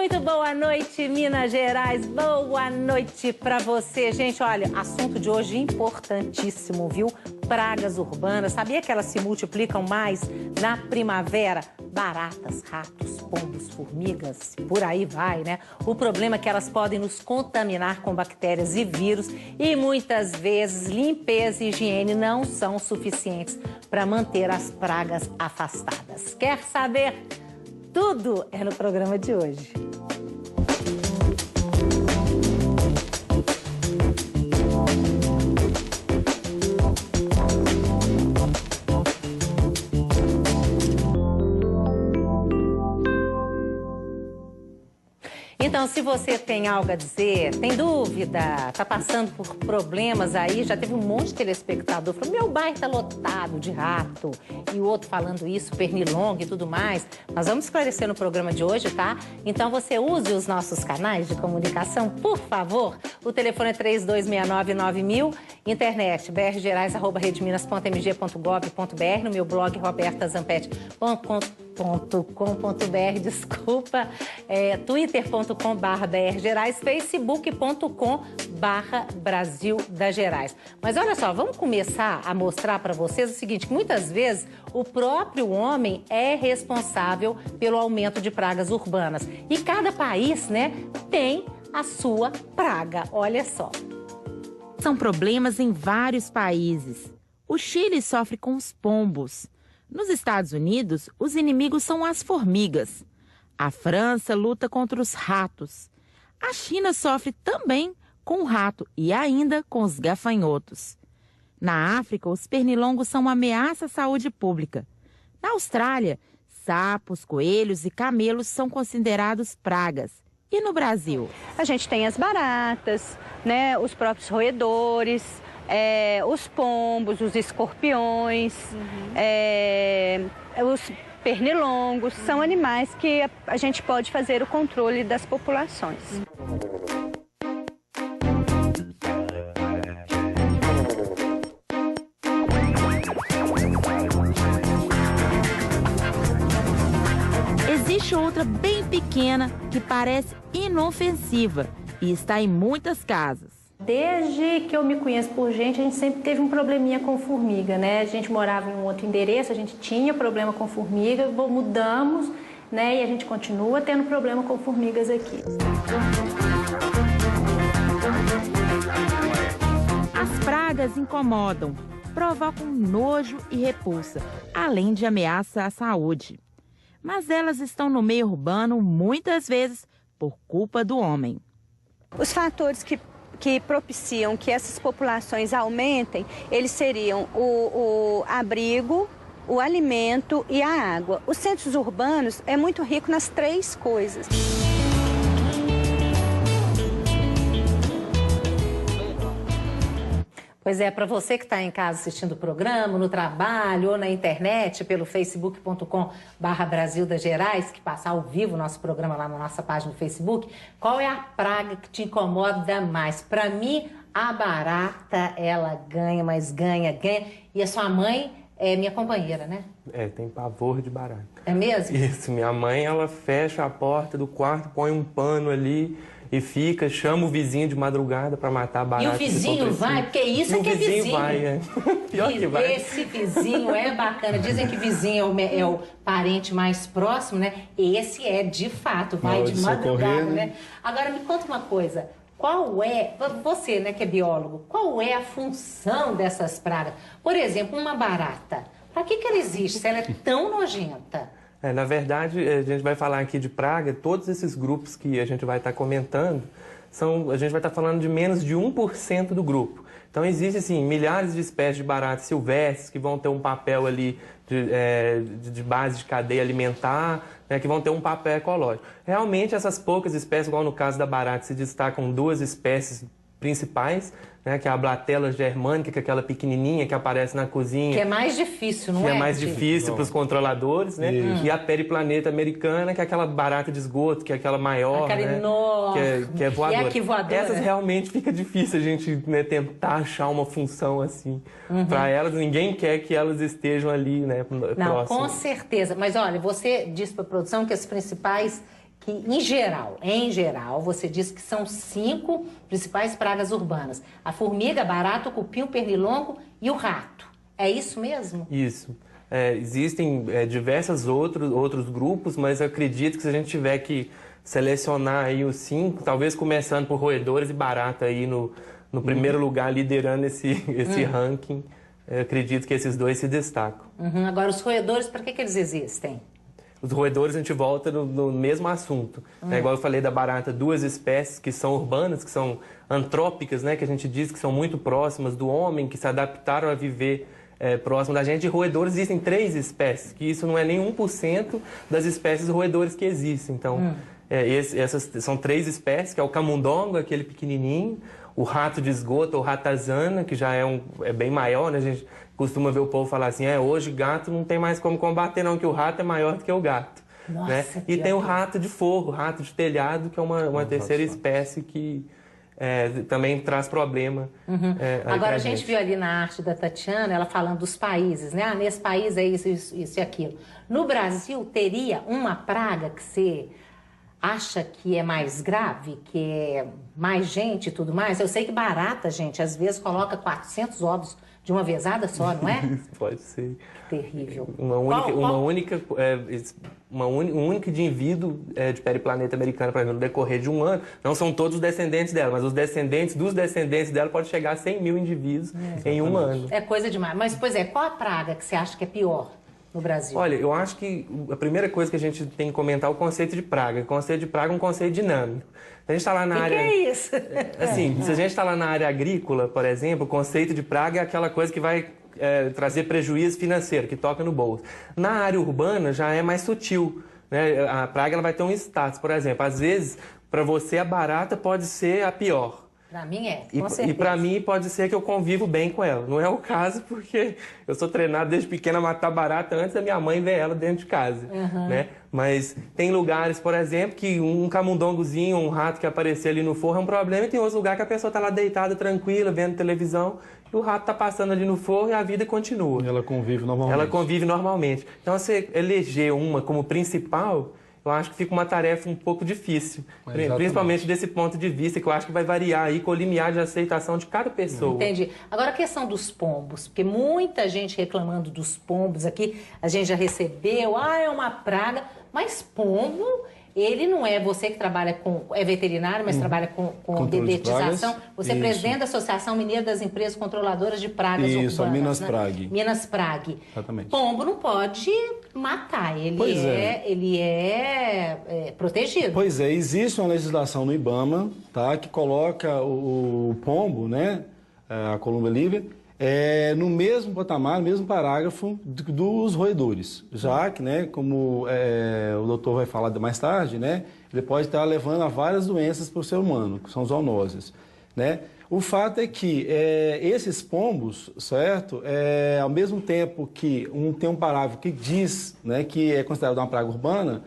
Muito boa noite, Minas Gerais. Boa noite pra você. Gente, olha, assunto de hoje importantíssimo, viu? Pragas urbanas. Sabia que elas se multiplicam mais na primavera? Baratas, ratos, pombos, formigas, por aí vai, né? O problema é que elas podem nos contaminar com bactérias e vírus e muitas vezes limpeza e higiene não são suficientes para manter as pragas afastadas. Quer saber? Tudo é no programa de hoje. Então, se você tem algo a dizer, tem dúvida, tá passando por problemas aí, já teve um monte de telespectador falando, meu bairro tá lotado de rato, e o outro falando isso, pernilongo e tudo mais. Nós vamos esclarecer no programa de hoje, tá? Então, você use os nossos canais de comunicação, por favor. O telefone é 3269-9000, internet brgerais@redeminas.mg.gov.br, no meu blog robertazampetti.com.br, desculpa, twitter.com/brgerais, facebook.com/Brasil das Gerais. Mas olha só, vamos começar a mostrar para vocês o seguinte, que muitas vezes o próprio homem é responsável pelo aumento de pragas urbanas. E cada país, né, tem a sua praga, olha só. São problemas em vários países. O Chile sofre com os pombos. Nos Estados Unidos, os inimigos são as formigas. A França luta contra os ratos. A China sofre também com o rato e ainda com os gafanhotos. Na África, os pernilongos são uma ameaça à saúde pública. Na Austrália, sapos, coelhos e camelos são considerados pragas. E no Brasil? A gente tem as baratas, né, os próprios roedores, os pombos, os escorpiões, os pernilongos, são animais que a gente pode fazer o controle das populações. Existe outra bem pequena que parece inofensiva e está em muitas casas. Desde que eu me conheço por gente, a gente sempre teve um probleminha com formiga, né? A gente morava em um outro endereço, a gente tinha problema com formiga, mudamos, né? E a gente continua tendo problema com formigas aqui. As pragas incomodam, provocam nojo e repulsa, além de ameaça à saúde. Mas elas estão no meio urbano muitas vezes por culpa do homem. Os fatores que propiciam que essas populações aumentem, eles seriam o abrigo, o alimento e a água. Os centros urbanos é muito rico nas três coisas. Pois é, para você que está em casa assistindo o programa, no trabalho ou na internet, pelo facebook.com/Brasil das Gerais, que passa ao vivo o nosso programa lá na nossa página do Facebook, qual é a praga que te incomoda mais? Para mim, a barata, ela ganha, mas ganha. E a sua mãe é minha companheira, né? Tem pavor de barata. É mesmo? Isso, minha mãe, ela fecha a porta do quarto, põe um pano ali e chama o vizinho de madrugada para matar a barata. E o vizinho vai, porque isso é que é vizinho. O vizinho vai, Pior que vai. Esse vizinho é bacana. Dizem que vizinho é o parente mais próximo, né? Esse é, de fato, vai de madrugada, né? Agora, me conta uma coisa. Qual é, você, né, que é biólogo, qual é a função dessas pragas? Por exemplo, uma barata. Para que ela existe se ela é tão nojenta? Na verdade, a gente vai falar aqui de praga, todos esses grupos que a gente vai estar comentando, a gente vai estar falando de menos de 1% do grupo. Então, existem, assim, milhares de espécies de baratas silvestres que vão ter um papel ali de base de cadeia alimentar, né, que vão ter um papel ecológico. Realmente, essas poucas espécies, igual no caso da barata, se destacam duas espécies principais, né, que é a Blatella germânica, que é aquela pequenininha que aparece na cozinha. Que é mais difícil, não é? Que é mais difícil para os controladores, né? E a Periplaneta americana, que é aquela barata de esgoto, que é aquela maior, aquela né? enorme. Que é voadora. E a que voadora. Essas realmente fica difícil a gente, né, tentar achar uma função assim. Para elas, ninguém quer que elas estejam ali, né, não, próximas. Com certeza. Mas olha, você disse para a produção que as principais que, em geral, você disse que são 5 principais pragas urbanas. A formiga, a barata, o cupim, o pernilongo e o rato. É isso mesmo? Isso. Existem diversos outros grupos, mas eu acredito que se a gente tiver que selecionar aí os 5, talvez começando por roedores e barata aí no primeiro lugar, liderando esse ranking, eu acredito que esses 2 se destacam. Agora, os roedores, para que eles existem? Os roedores, a gente volta no mesmo assunto. Igual eu falei da barata, 2 espécies que são urbanas, que são antrópicas, né? Que a gente diz que são muito próximas do homem, que se adaptaram a viver próximo da gente. De roedores existem 3 espécies, que isso não é nem 1% das espécies de roedores que existem. Então, essas são 3 espécies, que é o camundongo, aquele pequenininho, o rato de esgoto, ou ratazana, que já é bem maior, né? A gente costuma ver o povo falar assim, hoje gato não tem mais como combater não, que o rato é maior do que o gato. Nossa, né? E tem o rato de forro, rato de telhado, que é uma terceira espécie que também traz problema. Agora, a gente viu ali na arte da Tatiana, ela falando dos países, né? Nesse país é isso e aquilo. No Brasil, teria uma praga que você acha que é mais grave, que é mais gente e tudo mais? Eu sei que barata, gente, às vezes coloca 400 ovos de uma vezada só, não é? Pode ser. Terrível. Um único indivíduo de periplaneta americana, por exemplo, no decorrer de um ano, não são todos os descendentes dela, mas os descendentes dos descendentes dela pode chegar a 100 mil indivíduos em um ano. É coisa demais. Mas, pois qual a praga que você acha que é pior no Brasil? Olha, eu acho que a primeira coisa que a gente tem que comentar é o conceito de praga. O conceito de praga é um conceito dinâmico. A gente está lá na área... Que é isso? Assim, se a gente está lá na área agrícola, por exemplo, o conceito de praga é aquela coisa que vai trazer prejuízo financeiro, que toca no bolso. Na área urbana já é mais sutil, né? A praga ela vai ter um status, por exemplo. Às vezes, para você, a barata pode ser a pior. Para mim com certeza. E para mim pode ser que eu convivo bem com ela. Não é o caso porque eu sou treinado desde pequena a matar barata antes da minha mãe ver ela dentro de casa. Né? Mas tem lugares, por exemplo, que um camundongozinho, um rato que aparecer ali no forro é um problema, e tem outros lugares que a pessoa está lá deitada, tranquila, vendo televisão, e o rato está passando ali no forro e a vida continua. E ela convive normalmente. Ela convive normalmente. Então, você eleger uma como principal, eu acho que fica uma tarefa um pouco difícil. Principalmente desse ponto de vista, que eu acho que vai variar aí com o limiar de aceitação de cada pessoa. Entendi. Agora, a questão dos pombos, porque muita gente reclamando dos pombos aqui, a gente já recebeu, é uma praga, mas pombo, ele não é você que trabalha é veterinário, mas trabalha com dedetização. Você é presidente da Associação Mineira das Empresas Controladoras de Pragas Urbanas. Isso, a Minasprag. Minasprag. Exatamente. Pombo não pode matar, ele é protegido. Pois é, existe uma legislação no IBAMA, tá, que coloca o pombo, né, a columba livre, no mesmo patamar, no mesmo parágrafo dos roedores. Já que, né, como o doutor vai falar mais tarde, né, ele pode estar levando a várias doenças para o ser humano, que são zoonoses, né? O fato é que esses pombos, certo, ao mesmo tempo que tem um parágrafo que diz, né, que é considerado uma praga urbana,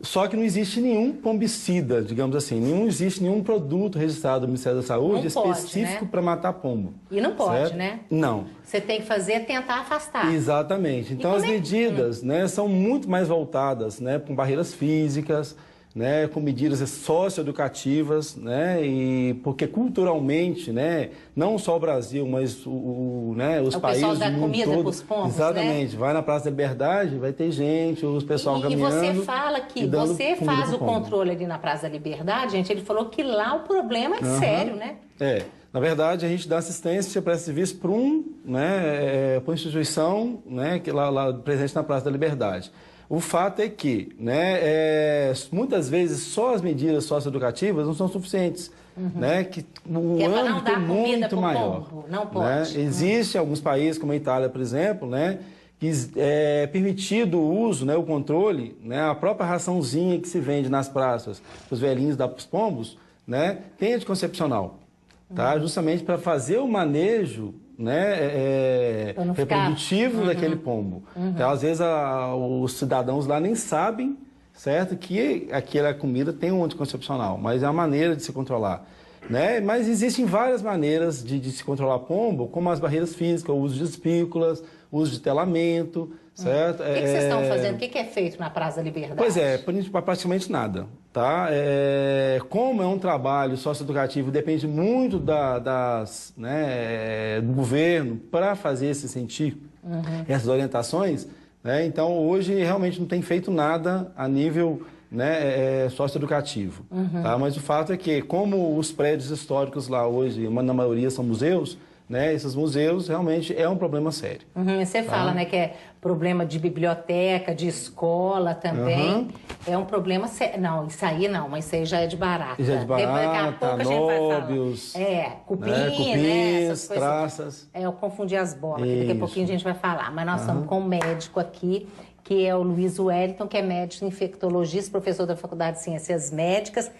só que não existe nenhum pombicida, digamos assim, não existe nenhum produto registrado no Ministério da Saúde específico, né, para matar pombo. E não pode, certo? Né? Não. Você tem que fazer tentar afastar. Exatamente. Então as medidas, né, são muito mais voltadas, né, com barreiras físicas, né, com medidas socioeducativas, né, e porque culturalmente, né, não só o Brasil, mas os países do mundo todo... O pessoal dá comida para os pombos, exatamente, né? Vai na Praça da Liberdade, vai ter gente, os pessoal caminhando... E você fala que você faz o controle ali na Praça da Liberdade, gente, ele falou que lá o problema é sério, né? Na verdade, a gente dá assistência para esse serviço para uma instituição, né, que lá presente na Praça da Liberdade. O fato é que, né, muitas vezes só as medidas socioeducativas não são suficientes, né, que o âmbito é muito maior. Pombo, não pode. Né? Existem alguns países, como a Itália, por exemplo, né, que é permitido o uso, né, o controle, né, a própria raçãozinha que se vende nas praças, os velhinhos dá para os pombos, né, tem anticoncepcional, tá? Justamente para fazer o manejo, né, reprodutivo daquele pombo. Então, às vezes, os cidadãos lá nem sabem, certo, que aquela comida tem um anticoncepcional, mas é a maneira de se controlar. Né? Mas existem várias maneiras de se controlar pombo, como as barreiras físicas, o uso de espículas, o uso de telamento, certo? O que vocês estão fazendo? O que é feito na Praça da Liberdade? Pois praticamente nada. tá? Como é um trabalho socioeducativo, depende muito do governo para fazer se sentir essas orientações, né? Então, hoje, realmente não tem feito nada a nível, né, socioeducativo. Tá? Mas o fato é que, como os prédios históricos lá hoje, na maioria são museus, né, esses museus realmente é um problema sério. Você fala, né, que é problema de biblioteca, de escola também. É um problema sério. Não, isso aí não, mas isso aí já é de barata. Já é de barata, daqui a pouco a gente vai falar. Cupim, cupins, essas coisas. traças. Eu confundi as bolas, que daqui a pouquinho a gente vai falar. Mas nós estamos com um médico aqui, que é o Luiz Wellington, que é médico infectologista, professor da Faculdade de Ciências Médicas.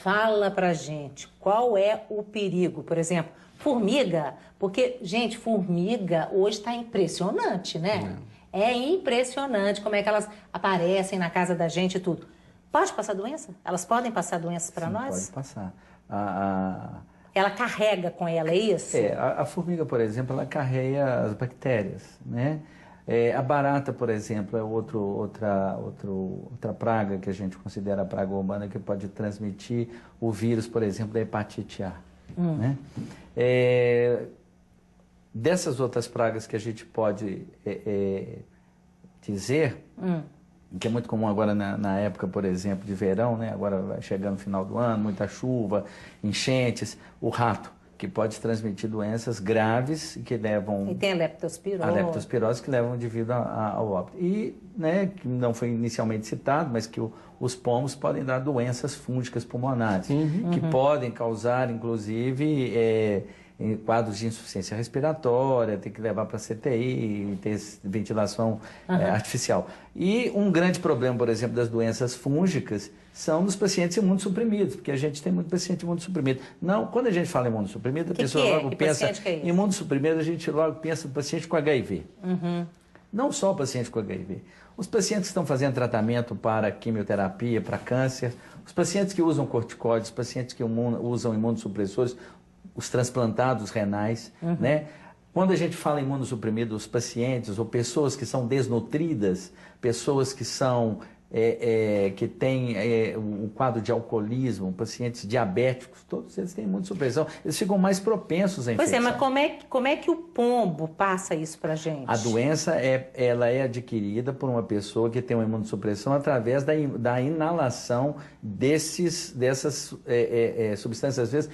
Fala pra gente, qual é o perigo, por exemplo, formiga, porque, gente, formiga hoje está impressionante, né? É impressionante como é que elas aparecem na casa da gente e tudo. Pode passar doença? Elas podem passar doenças para nós? Pode passar. Ela carrega com ela, é isso? A formiga, por exemplo, ela carrega as bactérias, né? A barata, por exemplo, é outra praga que a gente considera a praga urbana que pode transmitir o vírus, por exemplo, da hepatite A. Né? Dessas outras pragas que a gente pode dizer, que é muito comum agora na época, por exemplo, de verão, né? Agora vai chegando no final do ano, muita chuva, enchentes, o rato, que pode transmitir doenças graves que levam... E tem a leptospirose. A leptospirose que levam devido ao óbito. E, né, que não foi inicialmente citado, mas que os pombos podem dar doenças fúngicas pulmonares, que podem causar, inclusive, em quadros de insuficiência respiratória, tem que levar para CTI, ter ventilação artificial. E um grande problema, por exemplo, das doenças fúngicas são dos pacientes imunossuprimidos, porque a gente tem muito paciente imunossuprimido. Não, quando a gente fala imunossuprimido, a pessoa logo pensa em imunossuprimido, a gente logo pensa no paciente com HIV. Não só o paciente com HIV. Os pacientes que estão fazendo tratamento para quimioterapia, para câncer, os pacientes que usam corticóides, os pacientes que usam imunossupressores, os transplantados renais, né? Quando a gente fala em imunossuprimido, os pacientes ou pessoas que são desnutridas, pessoas que são que têm um quadro de alcoolismo, pacientes diabéticos, todos eles têm imunossupressão, eles ficam mais propensos a infecção. Pois mas como é que o pombo passa isso pra gente? A doença ela é adquirida por uma pessoa que tem uma imunossupressão através da inalação dessas substâncias, às vezes,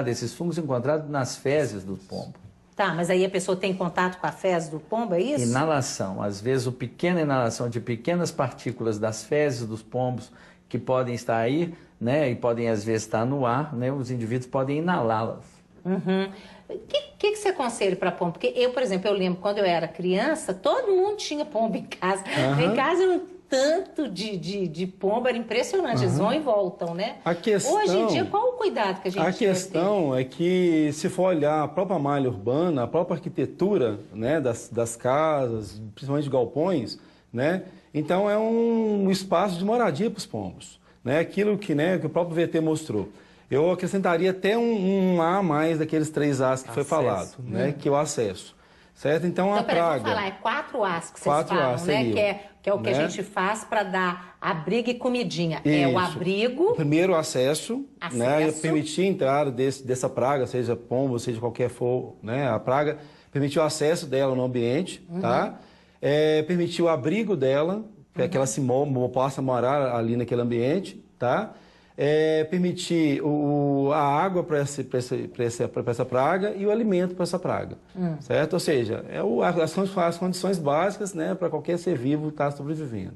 esses fungos encontrados nas fezes do pombo. Tá, mas aí a pessoa tem contato com a fezes do pombo, é isso? Inalação. Às vezes, pequena inalação de pequenas partículas das fezes dos pombos que podem estar aí, né, e podem, às vezes, estar no ar, né, os indivíduos podem inalá-las. O que você aconselha para pombo? Porque eu, por exemplo, eu lembro quando eu era criança, todo mundo tinha pombo em casa. Em casa era um tanto de pombo, era impressionante. Eles vão e voltam, né? Hoje em dia, qual o cuidado que a gente tem? A questão é que, se for olhar a própria malha urbana, a própria arquitetura, né, das casas, principalmente de galpões, né, então é um espaço de moradia para os pombos. Né? Aquilo que o próprio VT mostrou. Eu acrescentaria até um A a mais daqueles 3 As que foi falado, né, que é o acesso. Certo? Então, a praga... Vamos falar, é 4 As que vocês falam, né? Que é o que a gente faz para dar abrigo e comidinha. Isso. É o abrigo... O primeiro acesso. Né? Permitir a entrada dessa praga, seja pombo, seja qualquer for, né? A praga, permitir o acesso dela no ambiente, tá? Permitir o abrigo dela, para que ela possa morar ali naquele ambiente, tá? Permitir a água para essa praga e o alimento para essa praga, certo? Ou seja, as condições básicas, né, para qualquer ser vivo estar sobrevivendo,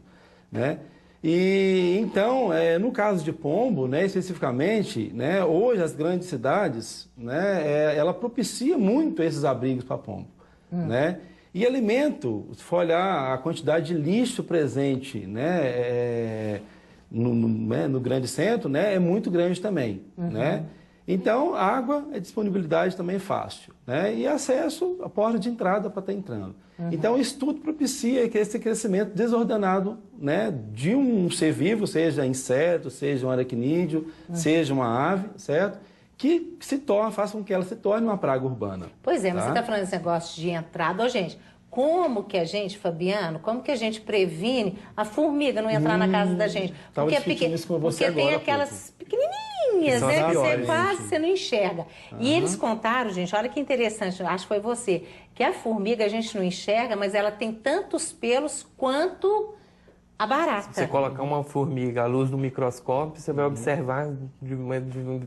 né? E então, no caso de pombo, né, especificamente, né, hoje as grandes cidades, né, ela propicia muito esses abrigos para pombo, né? E alimento, se for olhar a quantidade de lixo presente, né, no grande centro, né, é muito grande também, né? Então, água, a disponibilidade também é fácil, né? E acesso, a porta de entrada para estar entrando. Então, isso tudo propicia esse crescimento desordenado, né, de um ser vivo, seja inseto, seja um aracnídeo, seja uma ave, certo? Que faça com que ela se torne uma praga urbana. Pois é, mas você está falando desse negócio de entrada. Gente, como que a gente, Fabiano, como que a gente previne a formiga não entrar na casa da gente? Porque tem aquelas pequenininhas, né, que você quase não enxerga. E eles contaram, gente, olha que interessante, acho que foi você, que a formiga a gente não enxerga, mas ela tem tantos pelos quanto a barata. Se você colocar uma formiga à luz do microscópio, você vai observar uma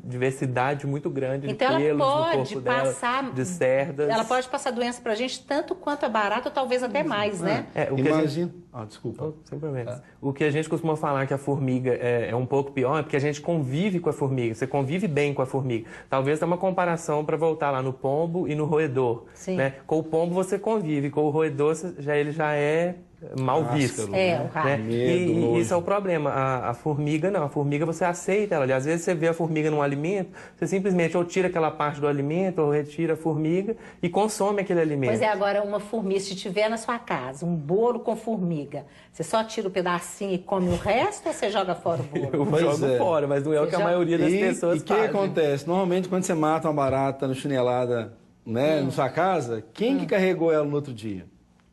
diversidade muito grande de então, pelos no corpo dela, de cerdas. Ela pode passar doença pra gente tanto quanto a barata, ou talvez até mais, né? Imagina. Desculpa. Sem problemas. O que a gente costuma falar que a formiga é um pouco pior é porque a gente convive com a formiga. Você convive bem com a formiga. Talvez dê uma comparação para voltar lá no pombo e no roedor. Sim. Né? Com o pombo você convive, com o roedor ele já é mal visto. O rato. Né? E isso é o problema. A formiga não. A formiga você aceita ela. Às vezes você vê a formiga num alimento, você simplesmente ou tira aquela parte do alimento ou retira a formiga e consome aquele alimento. Pois é, agora uma formiga, se tiver na sua casa um bolo com formiga, você só tira o pedacinho e come o resto ou você joga fora o bolo? Eu jogo fora, mas não é o que a maioria das pessoas faz. E o que acontece? Normalmente quando você mata uma barata no chinelada, né, na sua casa, quem que carregou ela no outro dia?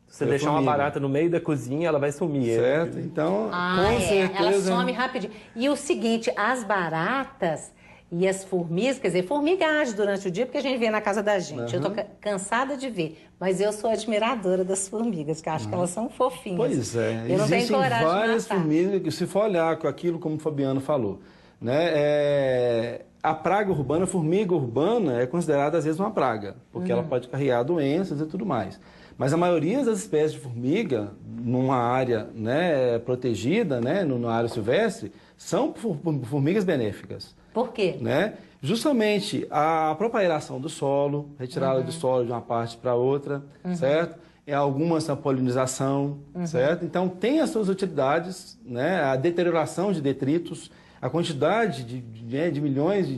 Se você deixar uma barata no meio da cozinha, ela vai sumir. Certo? Então, com certeza... Ela some rapidinho. E o seguinte, as baratas e as formigas, quer dizer, formiga age durante o dia porque a gente vê na casa da gente. Eu tô cansada de ver, mas eu sou admiradora das formigas, que acho que elas são fofinhas. Pois é. Eu não tenho coragem várias de matar. formigas, se for olhar com aquilo como o Fabiano falou, né, a praga urbana, a formiga urbana é considerada às vezes uma praga, porque ela pode carregar doenças e tudo mais. Mas a maioria das espécies de formiga, numa área, né, protegida, né, numa área silvestre, são formigas benéficas. Por quê? Né? Justamente a própria aeração do solo, retirada do solo de uma parte para outra, certo? Algumas a polinização, certo? Então tem as suas utilidades, né? A deterioração de detritos, a quantidade de milhões de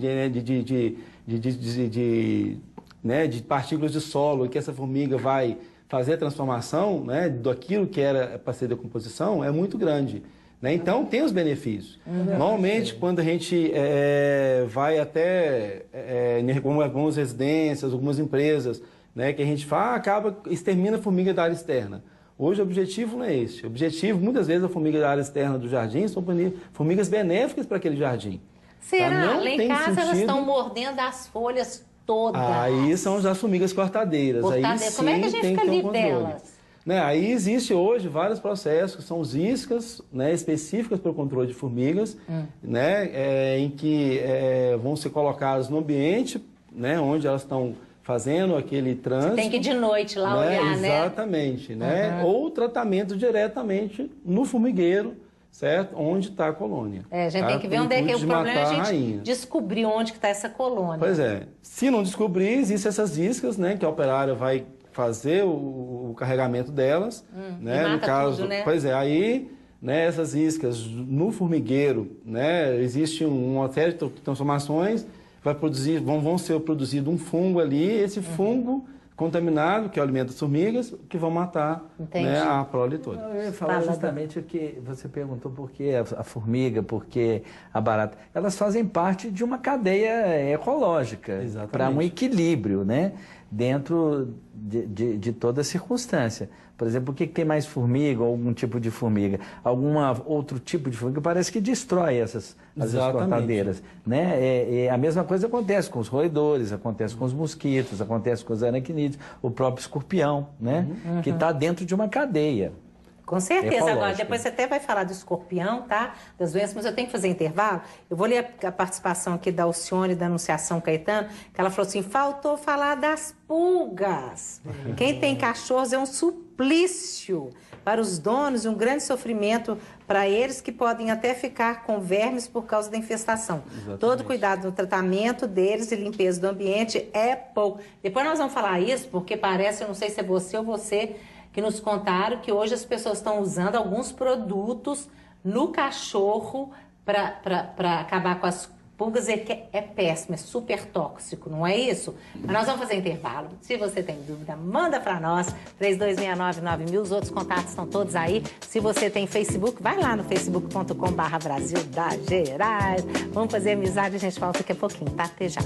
partículas de solo que essa formiga vai fazer a transformação, né, daquilo que era para ser decomposição é muito grande. Né? Então, tem os benefícios. Normalmente, quando a gente vai até em algumas residências, algumas empresas, né, que a gente acaba, extermina a formiga da área externa. Hoje, o objetivo não é esse. O objetivo, muitas vezes, a formiga da área externa do jardim são formigas benéficas para aquele jardim. Será? Lá em casa elas estão mordendo as folhas todas. Aí são as formigas cortadeiras. Aí, sim, como é que a gente fica livre delas? Né? Aí existe hoje vários processos, que são os iscas, né, específicas para o controle de formigas, né, em que vão ser colocadas no ambiente, né, onde elas estão fazendo aquele trânsito. Você tem que ir de noite lá olhar, né? Exatamente, né? Ou tratamento diretamente no formigueiro, certo? Onde está a colônia. A gente tem que ver onde é que é o problema, a gente descobrir onde está essa colônia. Pois é. Se não descobrir, existem essas iscas, né, que a operária vai fazer o carregamento delas, né? E mata no caso, tudo, né? Pois é, aí, né, essas iscas no formigueiro, né, existe uma série de transformações, vão ser produzido um fungo ali, esse fungo contaminado, que é o alimento das formigas, que vão matar, né, a prole toda. Eu ia falar justamente o que você perguntou, por que a formiga, por que a barata. Elas fazem parte de uma cadeia ecológica, para um equilíbrio, né, dentro de toda circunstância. Por exemplo, por que tem mais formiga ou algum tipo de formiga? Algum outro tipo de formiga parece que destrói as cortadeiras. Né? A mesma coisa acontece com os roedores, acontece com os mosquitos, acontece com os aracnídeos, o próprio escorpião, né? Que está dentro de uma cadeia. Com certeza. Agora, depois você até vai falar do escorpião, tá? Das doenças, mas eu tenho que fazer intervalo. Eu vou ler a participação aqui da Alcione, da Anunciação Caetano, que ela falou assim, faltou falar das pulgas. Quem tem cachorros é um suplício para os donos e um grande sofrimento para eles, que podem até ficar com vermes por causa da infestação. Exatamente. Todo cuidado no tratamento deles e limpeza do ambiente é pouco. Depois nós vamos falar isso, porque parece, eu não sei se é você ou você, que nos contaram que hoje as pessoas estão usando alguns produtos no cachorro para acabar com as pulgas, e que é péssimo, é super tóxico, não é isso? Mas nós vamos fazer intervalo. Se você tem dúvida, manda para nós, 3269-9000, os outros contatos estão todos aí. Se você tem Facebook, vai lá no facebook.com/Brasil da Gerais. Vamos fazer amizade, a gente volta daqui a pouquinho, tá? Até já.